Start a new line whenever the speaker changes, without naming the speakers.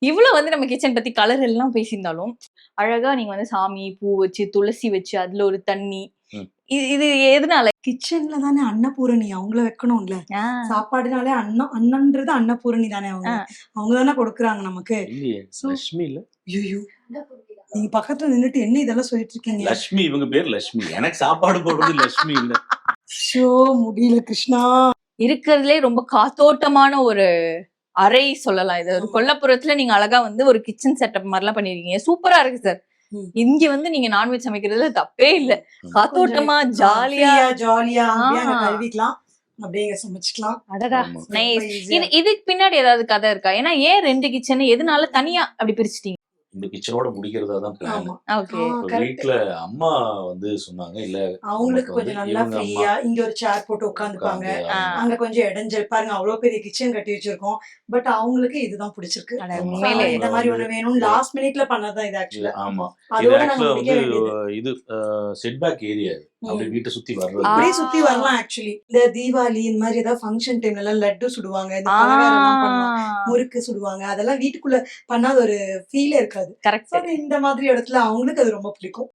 இவ்வளவு வந்து நம்ம கிச்சன் பத்தி கலர் எல்லாம் பேசியிருந்தாலும் அழகா நீங்க வந்து சாமி பூ வச்சு துளசி வச்சு அதுல ஒரு தண்ணி இது எதனால
கிச்சன்ல தானே அன்னபூரணி அவங்கள வைக்கணும்ல. சாப்பாடுனாலே அன்னன்றது அன்னபூரணி தானே. அவங்க தானே கொடுக்குறாங்க நமக்கு.
லட்சுமி இல்ல.
ஐயோ, நீங்க பக்கத்துல நின்னுட்டு என்ன இதெல்லாம் சொல்லிட்டு இருக்கீங்க?
லட்சுமி, இவங்க பேர் லட்சுமி. எனக்கு சாப்பாடு போடுறது லட்சுமி இல்ல.
ஷோ முடியல கிருஷ்ணா.
இருக்கிறதுலே ரொம்ப காத்தோட்டமான ஒரு அறை சொல்லலாம். இது ஒரு கொல்லப்புறத்துல நீங்க அழகா வந்து ஒரு கிச்சன் செட்டப் மாதிரி எல்லாம் பண்ணிருக்கீங்க. சூப்பரா இருக்கு சார். இங்க வந்து நீங்க நான்வெஜ் சமைக்கிறதுல தப்பே இல்ல. காத்தோட்டமா ஜாலியா
கழுவிக்கலாம், அப்படியே சமைச்சுக்கலாம்.
அடடா நைஸ். இதுக்கு பின்னாடி ஏதாவது கதை இருக்கா? ஏன்னா ஏன் 2 கிச்சன், எதனால தனியா அப்படி பிரிச்சிட்டீங்க?
இந்த கிச்சனோட முடிக்கிறதா தான் பிளான். வீட்டுல அம்மா வந்து சொன்னாங்க, இல்ல
அவங்களுக்கு கொஞ்சம் நல்லா ஃப்ரீயா இங்க ஒரு சேர் போட்டு உட்காந்துப்பாங்க, அங்க கொஞ்சம் இடைஞ்சல் பாருங்க, அவ்வளவு பெரிய கிச்சன் கட்டி வச்சிருக்கோம். பட் அவங்களுக்கு இதுதான் பிடிச்சிருக்கு. இந்த மாதிரி ஒண்ணு வேணும். லாஸ்ட் மினிட்ல பண்ணதான் இது ஆக்சுவலா.
ஆமா, இது ஆக்சுவலா வந்து இது செட் பேக் ஏரியா. அப்படியே வீட்டை சுத்தி வர்றது,
அப்படியே சுத்தி வரலாம். ஆக்சுவலி இந்த தீபாவளி இந்த மாதிரி ஏதாவது ஃபங்க்ஷன் டைம்ல எல்லாம் லட்டு சுடுவாங்க, இந்த பலகாரம் எல்லாம் பண்ணுவாங்க, முறுக்கு சுடுவாங்க. அதெல்லாம் வீட்டுக்குள்ள பண்ணாத ஒரு ஃபீலே இருக்காது.
கரெக்ட்.
இந்த மாதிரி இடத்துல அவங்களுக்கு அது ரொம்ப பிடிக்கும்.